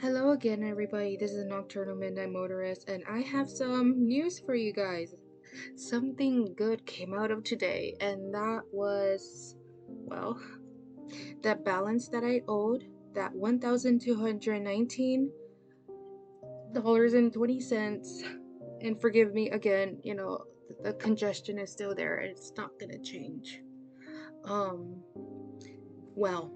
Hello again, everybody. This is Nocturnal Midnight Motorist, and I have some news for you guys. Something good came out of today, and that was, well, that balance that I owed, that $1,219.20. And forgive me again, the congestion is still there, and it's not gonna change. Um, well.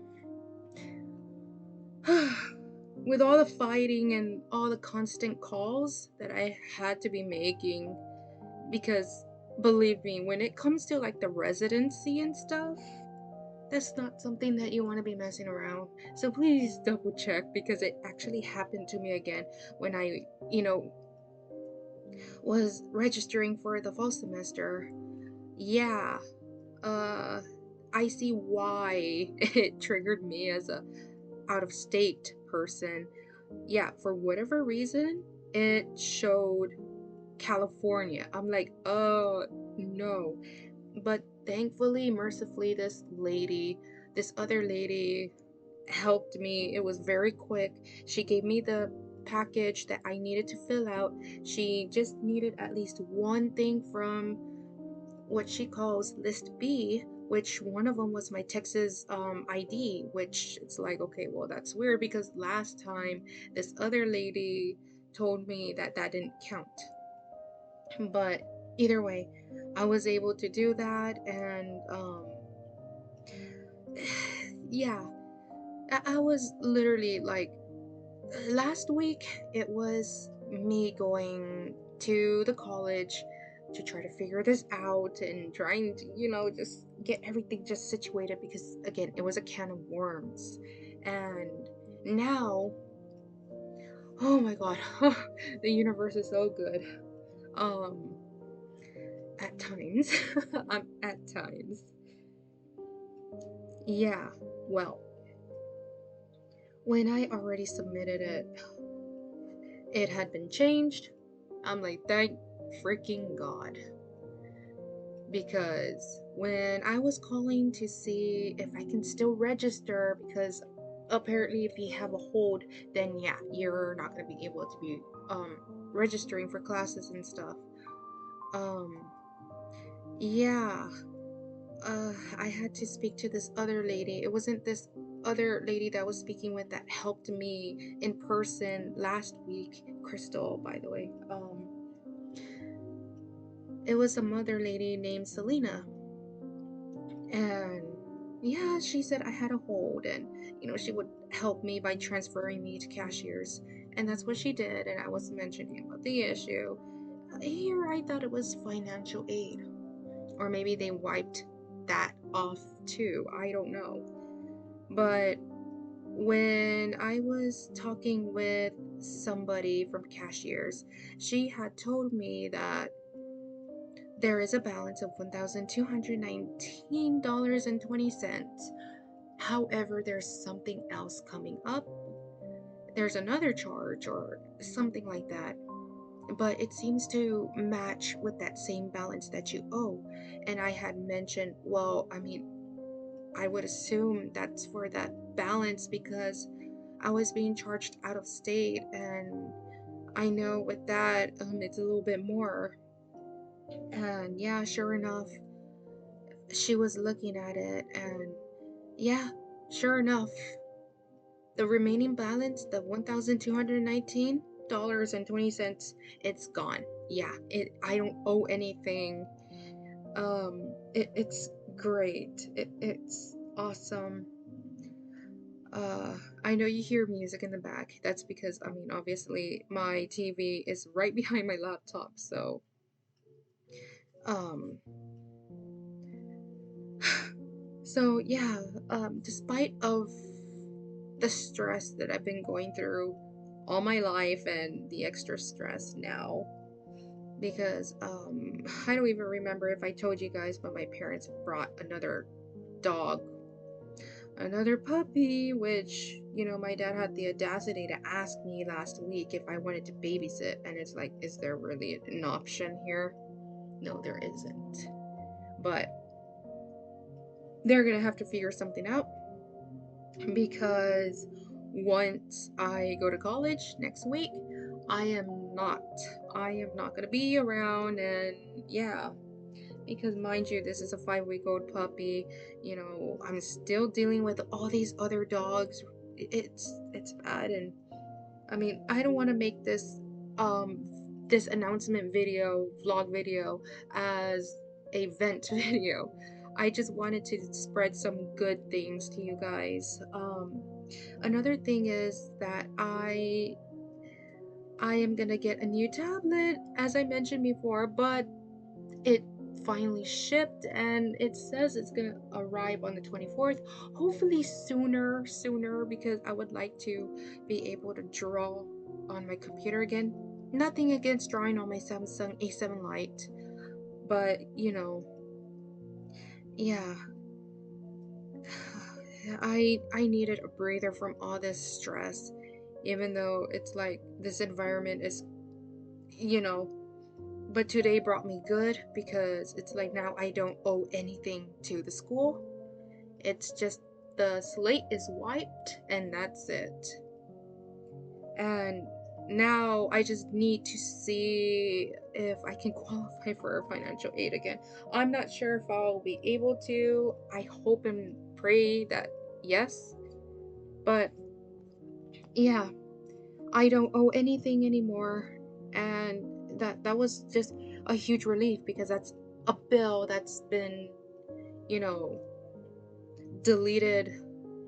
With all the fighting and all the constant calls that I had to be making, because believe me, when it comes to like the residency and stuff, that's not something that you want to be messing around. So please double check because it actually happened to me again when I was registering for the fall semester. Yeah, uh, I see why it triggered me as a out of state person. Yeah, for whatever reason, it showed California. I'm like, oh no. But thankfully, mercifully, this other lady helped me. It was very quick. She gave me the package that I needed to fill out. She just needed at least one thing from what she calls list B, which one of them was my Texas ID, which it's like, okay, well, that's weird because last time this other lady told me that that didn't count. But either way, I was able to do that, and yeah, I was literally like, last week it was me going to the college to try to figure this out and trying to, just get everything just situated because again, it was a can of worms. And now, oh my god, the universe is so good. Um, at times, at times. Yeah, well, when I already submitted it, it had been changed. I'm like, thank freaking God. Because when I was calling to see if I can still register, because apparently if you have a hold, then yeah, you're not going to be able to be registering for classes and stuff. Um, yeah, I had to speak to this other lady. It wasn't this other lady that I was speaking with that helped me in person last week, Crystal, by the way. It was some other lady named Selena, and yeah, she said I had a hold, and she would help me by transferring me to cashiers, and that's what she did. And I was mentioning about the issue. Here, I thought it was financial aid, or maybe they wiped that off too. I don't know. But when I was talking with somebody from cashiers, she had told me that there is a balance of $1,219.20. However, there's something else coming up. There's another charge or something like that. But it seems to match with that same balance that you owe. And I had mentioned, well, I mean, I would assume that's for that balance because I was being charged out of state, and I know with that, it's a little bit more. And yeah, sure enough, she was looking at it, and yeah, sure enough, the remaining balance, the $1,219.20, it's gone. Yeah, I don't owe anything. It's great. It's awesome. I know you hear music in the back. That's because, I mean, obviously my TV is right behind my laptop, so um so yeah, despite of the stress that I've been going through all my life and the extra stress now, because I don't even remember if I told you guys, but my parents brought another dog, another puppy, which my dad had the audacity to ask me last week if I wanted to babysit, and it's like, is there really an option here? No, there isn't. But they're gonna have to figure something out because once I go to college next week, I am not. I am not gonna be around, and yeah, because mind you, this is a 5-week-old puppy. You know, I'm still dealing with all these other dogs. It's bad, and I mean, I don't want to make this announcement video, vlog video, as a vent video. I just wanted to spread some good things to you guys. Another thing is that I am gonna get a new tablet, as I mentioned before, but it finally shipped and it says it's gonna arrive on the 24th. Hopefully sooner, because I would like to be able to draw on my computer again. Nothing against drawing on my Samsung A7 Lite, but you know, yeah, I needed a breather from all this stress, even though it's like this environment is, you know, but today brought me good because it's like now I don't owe anything to the school. It's just the slate is wiped and that's it. And now I just need to see if I can qualify for financial aid again. I'm not sure if I'll be able to. I hope and pray that yes. But yeah, I don't owe anything anymore. And that was just a huge relief because that's a bill that's been, you know, deleted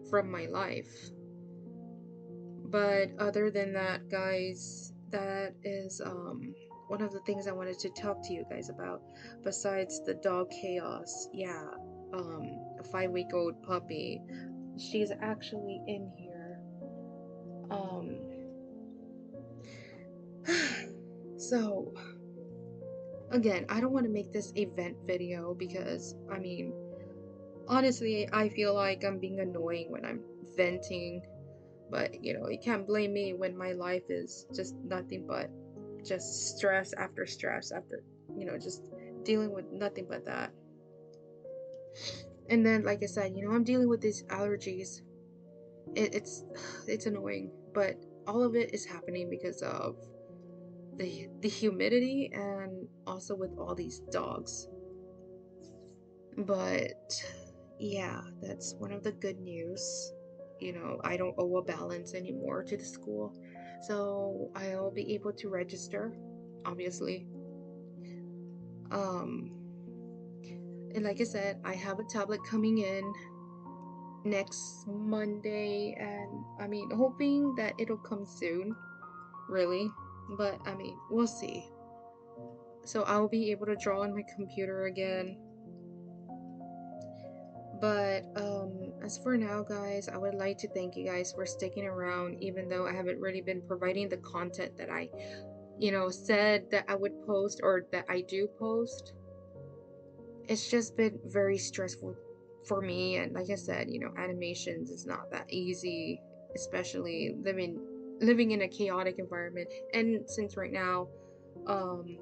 from my life. But other than that, guys, that is one of the things I wanted to talk to you guys about. Besides the dog chaos, yeah, a 5-week-old puppy. She's actually in here. Um, so again, I don't want to make this event video because I mean, honestly, I feel like I'm being annoying when I'm venting. But, you know, you can't blame me when my life is just nothing but just stress after, you know, just dealing with nothing but that. And then, like I said, you know, I'm dealing with these allergies. It's it's annoying, but all of it is happening because of the humidity and also with all these dogs. But yeah, that's one of the good news. You know, I don't owe a balance anymore to the school. So I'll be able to register, obviously. Um, and like I said, I have a tablet coming in next Monday, and I mean, hoping that it'll come soon, really. But I mean, we'll see. So I'll be able to draw on my computer again. But as for now, guys, I would like to thank you guys for sticking around, even though I haven't really been providing the content that I, you know, said that I would post or that I do post. It's just been very stressful for me, and like I said, you know, animations is not that easy, especially living in a chaotic environment. And since right now, um,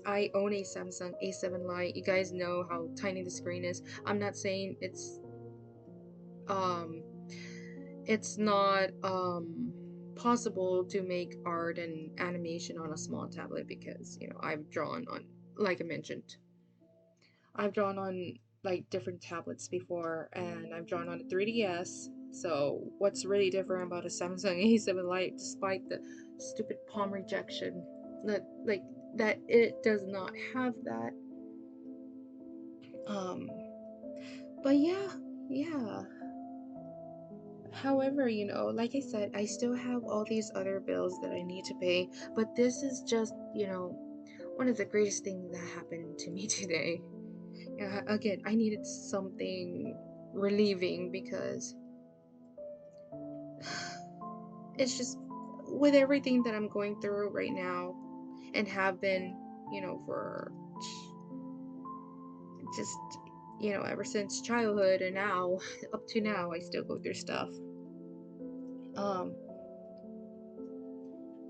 I own a Samsung A7 Lite. You guys know how tiny the screen is. I'm not saying um it's not possible to make art and animation on a small tablet because, you know, I've drawn on, like I mentioned, I've drawn on like different tablets before, and I've drawn on a 3DS. So what's really different about a Samsung A7 Lite, despite the stupid palm rejection, that like that it does not have that. um but yeah, however, you know, like I said, I still have all these other bills that I need to pay, but this is just, you know, one of the greatest things that happened to me today. Yeah, again, I needed something relieving because it's just with everything that I'm going through right now and have been, you know, for just, you know, ever since childhood and now up to now, I still go through stuff. Um,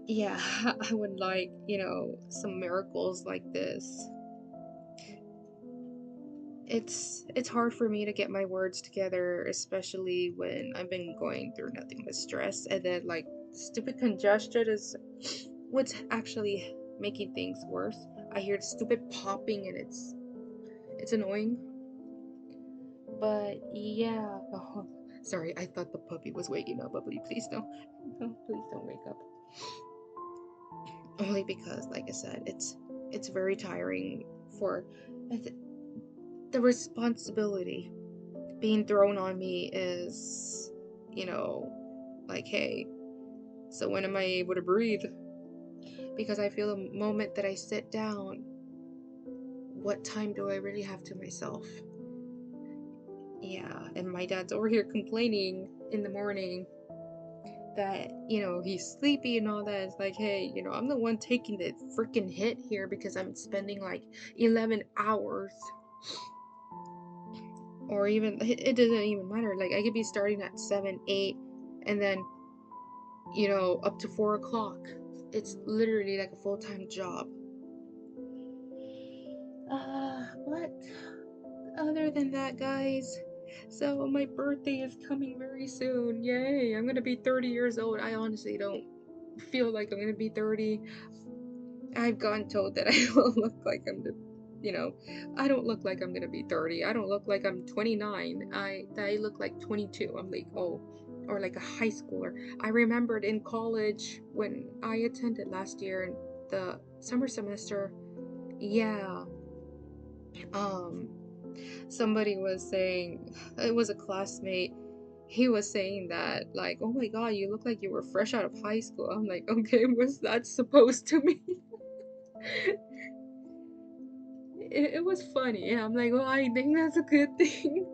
yeah, I would like, you know, some miracles like this. it's hard for me to get my words together, especially when I've been going through nothing but stress, and then like stupid congestion is what's actually making things worse. I hear stupid popping and it's annoying. But yeah, oh, sorry, I thought the puppy was waking up, but please don't, no, please don't wake up. Only because, like I said, it's very tiring for the responsibility being thrown on me is, you know, like, hey, so when am I able to breathe? Because I feel the moment that I sit down, what time do I really have to myself? Yeah, and my dad's over here complaining in the morning that, he's sleepy and all that. It's like, hey, I'm the one taking the freaking hit here because I'm spending like 11 hours, or even, it doesn't even matter. Like, I could be starting at 7, 8, and then, up to 4 o'clock. It's literally like a full-time job. But other than that, guys, so my birthday is coming very soon. Yay, I'm gonna be 30 years old. I honestly don't feel like I'm gonna be 30. I've gotten told that I will look like I don't look like I'm gonna be 30. I don't look like I'm 29. I look like 22. I'm like, oh, or like a high schooler. I remembered in college when I attended last year in the summer semester. Yeah, um, somebody was saying, it was a classmate. He was saying that, like, oh my god, you look like you were fresh out of high school. I'm like, okay, what's that supposed to mean? It was funny. I'm like, well, I think that's a good thing.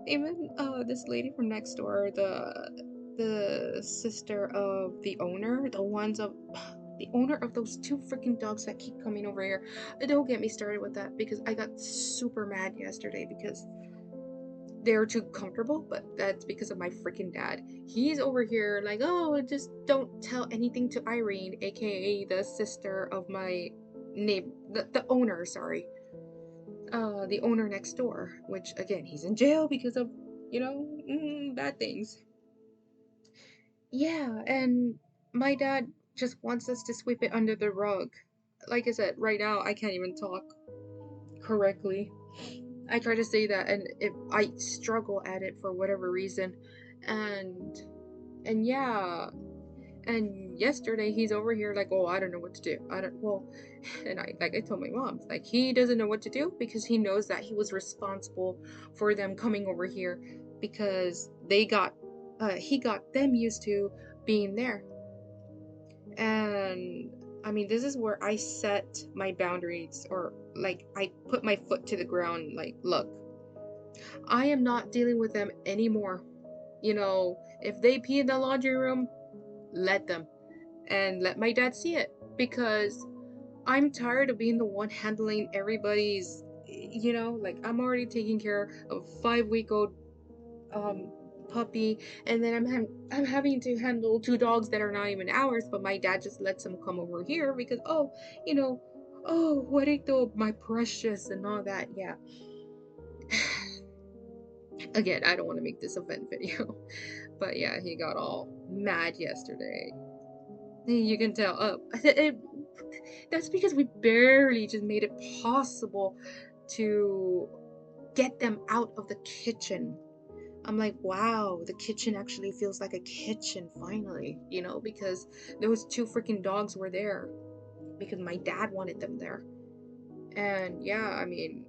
Even this lady from next door, the sister of the owner, the owner of those two freaking dogs that keep coming over here. Don't get me started with that because I got super mad yesterday because they're too comfortable, but that's because of my freaking dad. He's over here like, oh, just don't tell anything to Irene, aka the sister of my neighbor, the owner, sorry. The owner next door, which again, he's in jail because of, bad things. Yeah, and my dad just wants us to sweep it under the rug. Like I said, right now I can't even talk correctly. I try to say that, and if I struggle at it for whatever reason, and yeah, and yesterday he's over here like, oh, I don't know what to do. I don't well, and I told my mom like he doesn't know what to do because he knows that he was responsible for them coming over here because he got them used to being there. And I mean, this is where I set my boundaries, or like I put my foot to the ground like, look, I am not dealing with them anymore. If they pee in the laundry room, let them, and let my dad see it, because I'm tired of being the one handling everybody's, like I'm already taking care of a 5-week-old um puppy, and then I'm having to handle two dogs that are not even ours, but my dad just lets them come over here because, oh, you know oh, Juanito, my precious, and all that. Yeah. Again, I don't want to make this a vent video, but yeah, he got all mad yesterday. You can tell. That's because we barely just made it possible to get them out of the kitchen. I'm like, wow, the kitchen actually feels like a kitchen finally, because those two freaking dogs were there because my dad wanted them there. And yeah, I mean,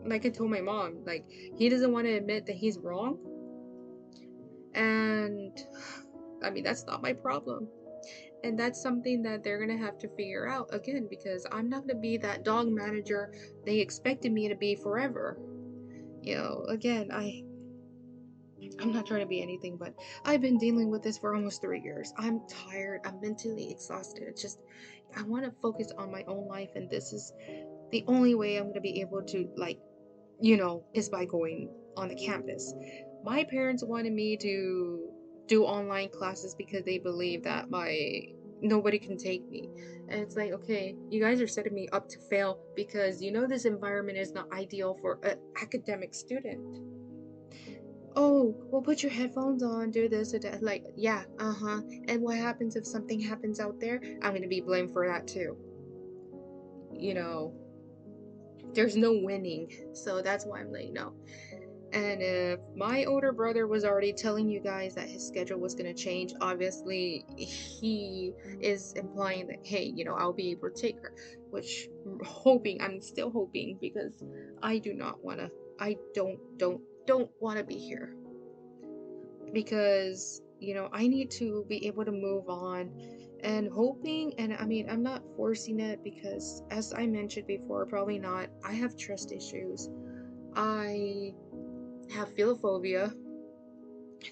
like I told my mom, like, he doesn't want to admit that he's wrong. And I mean, that's not my problem. And that's something that they're gonna have to figure out again, because I'm not gonna be that dog manager they expected me to be forever. Again, I'm not trying to be anything, but I've been dealing with this for almost 3 years. I'm tired. I'm mentally exhausted. It's just, I want to focus on my own life, and this is the only way I'm going to be able to, like, is by going on the campus. My parents wanted me to do online classes because they believe that nobody can take me. And it's like, okay, you guys are setting me up to fail because you know this environment is not ideal for an academic student. Oh, well, put your headphones on, do this or that. Like, yeah, uh-huh. And what happens if something happens out there? I'm gonna be blamed for that too. You know, there's no winning. So that's why I'm like, no. And if my older brother was already telling you guys that his schedule was going to change, obviously he is implying that, hey, I'll be able to take her, which I'm still hoping because I do not want to, I don't want to be here because, I need to be able to move on and hoping, and I mean, I'm not forcing it because as I mentioned before, probably not, I have trust issues. I have philophobia,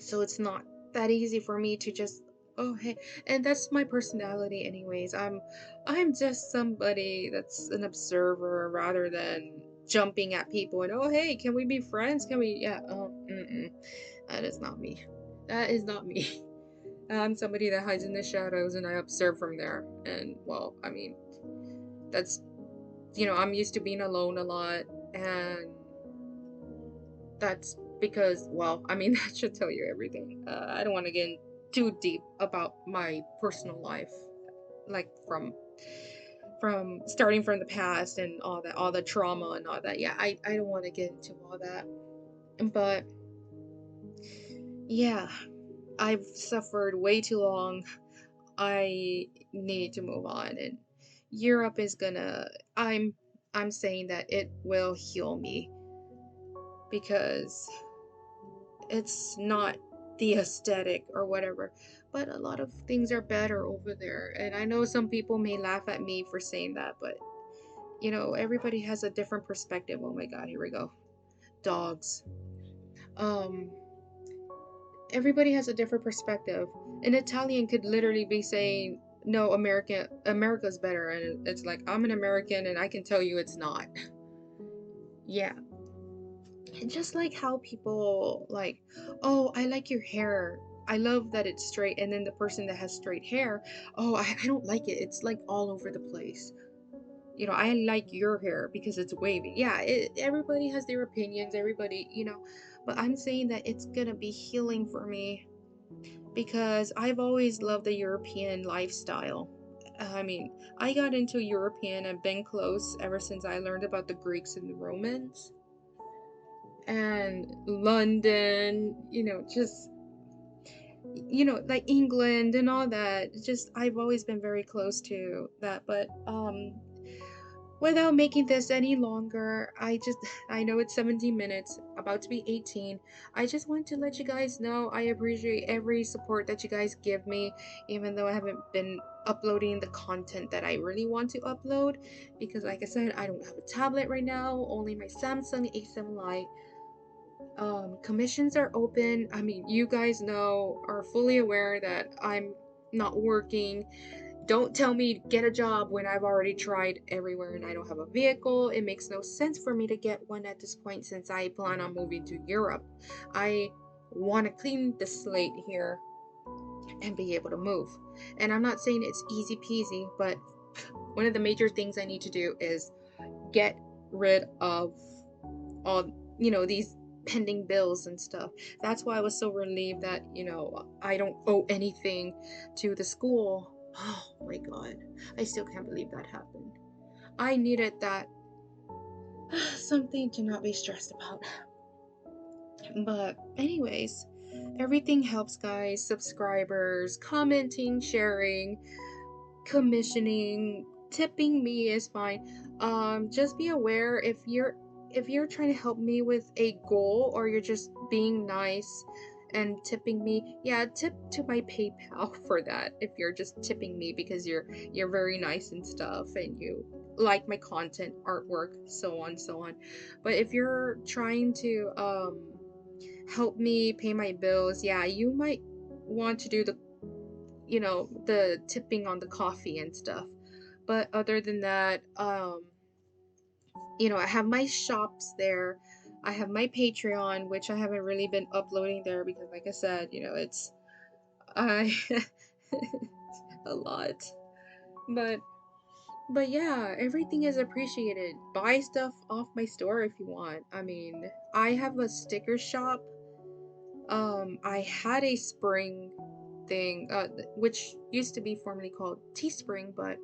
so it's not that easy for me to just, oh hey, and that's my personality anyways. I'm just somebody that's an observer rather than jumping at people and, oh hey, can we be friends, can we, yeah, oh that is not me, that is not me. I'm somebody that hides in the shadows and I observe from there. And well, I mean, that's, I'm used to being alone a lot, and that's because, well, I mean, that should tell you everything. I don't want to get too deep about my personal life, like from starting from the past and all that, all the trauma and all that. Yeah, I don't want to get into all that. But yeah, I've suffered way too long. I need to move on, and Europe is gonna. I'm saying that it will heal me because it's not the aesthetic or whatever, but a lot of things are better over there. And I know some people may laugh at me for saying that, but everybody has a different perspective. Oh my god, here we go. Dogs. Um, Everybody has a different perspective. An Italian could literally be saying, "No, America's better," and it's like, I'm an American, and I can tell you it's not. Yeah, and just like how people like, oh, I like your hair. I love that it's straight. And then the person that has straight hair, oh, I don't like it. It's like all over the place. I like your hair because it's wavy. Yeah, everybody has their opinions. Everybody, but I'm saying that it's gonna be healing for me because I've always loved the European lifestyle. I mean, I got into European and been close ever since I learned about the Greeks and the Romans and London, just like England and all that. Just I've always been very close to that, but without making this any longer, I know it's 17 minutes, about to be 18. I just want to let you guys know I appreciate every support that you guys give me, even though I haven't been uploading the content that I really want to upload because like I said, I don't have a tablet right now, only my Samsung A7 Lite. Commissions are open. I mean, you guys are fully aware that I'm not working. Don't tell me to get a job when I've already tried everywhere and I don't have a vehicle. It makes no sense for me to get one at this point since I plan on moving to Europe. I want to clean the slate here and be able to move. And I'm not saying it's easy peasy, but one of the major things I need to do is get rid of all these pending bills and stuff. That's why I was so relieved that I don't owe anything to the school. Oh my god, I still can't believe that happened. I needed that. Something to not be stressed about. But anyways, everything helps, guys. Subscribers, commenting, sharing, commissioning, tipping me is fine. Just be aware if you're trying to help me with a goal or you're just being nice and tipping me, yeah, tip to my PayPal for that. If you're just tipping me because you're very nice and stuff and you like my content, artwork, so on, so on. But if you're trying to help me pay my bills, yeah, you might want to do the tipping on the coffee and stuff. But other than that, I have my shops there. I have my Patreon, which I haven't really been uploading there because, like I said, it's I a lot. But yeah, everything is appreciated. Buy stuff off my store if you want. I mean, I have a sticker shop. I had a spring thing, which used to be formerly called Teespring, but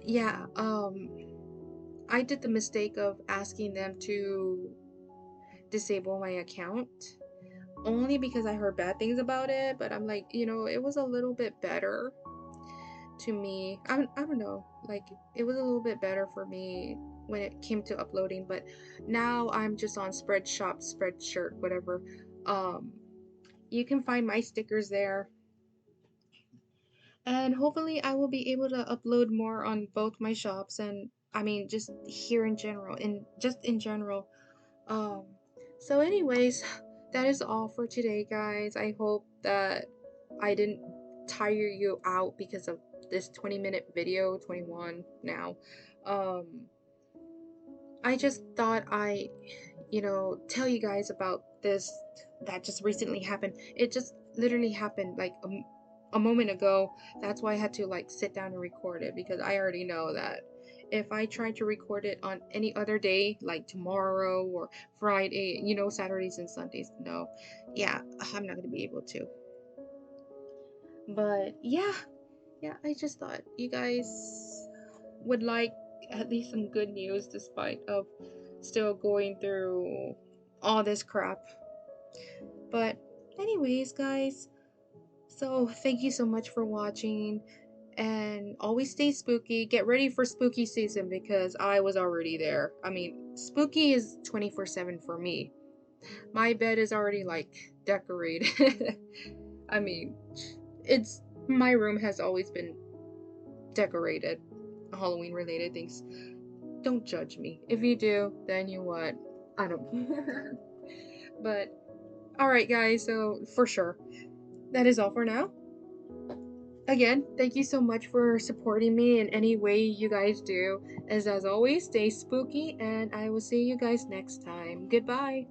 yeah, I did the mistake of asking them to disable my account only because I heard bad things about it, but I'm like, it was a little bit better to me. I don't know, like it was a little bit better for me when it came to uploading, but now I'm just on Spreadshop, Spreadshirt, whatever. Um, you can find my stickers there, and hopefully I will be able to upload more on both my shops, and I mean just here in general, in general. Um, so anyways, that is all for today, guys. I hope that I didn't tire you out because of this 20-minute video, 21 now. Um, I just thought tell you guys about this that just recently happened. It just literally happened like a moment ago. That's why I had to like sit down and record it, because I already know that if I try to record it on any other day, like tomorrow or Friday, Saturdays and Sundays, no, yeah, I'm not gonna be able to. But yeah, I just thought you guys would like at least some good news despite of still going through all this crap. But anyways, guys, so thank you so much for watching, and always stay spooky. Get ready for spooky season because I was already there. I mean, spooky is 24/7 for me. My bed is already like decorated. I mean, it's my room has always been decorated, Halloween related things. Don't judge me. If you do, then you what? I don't care. But alright, guys, so for sure, that is all for now. Again, thank you so much for supporting me in any way you guys do. As always, stay spooky, and I will see you guys next time. Goodbye.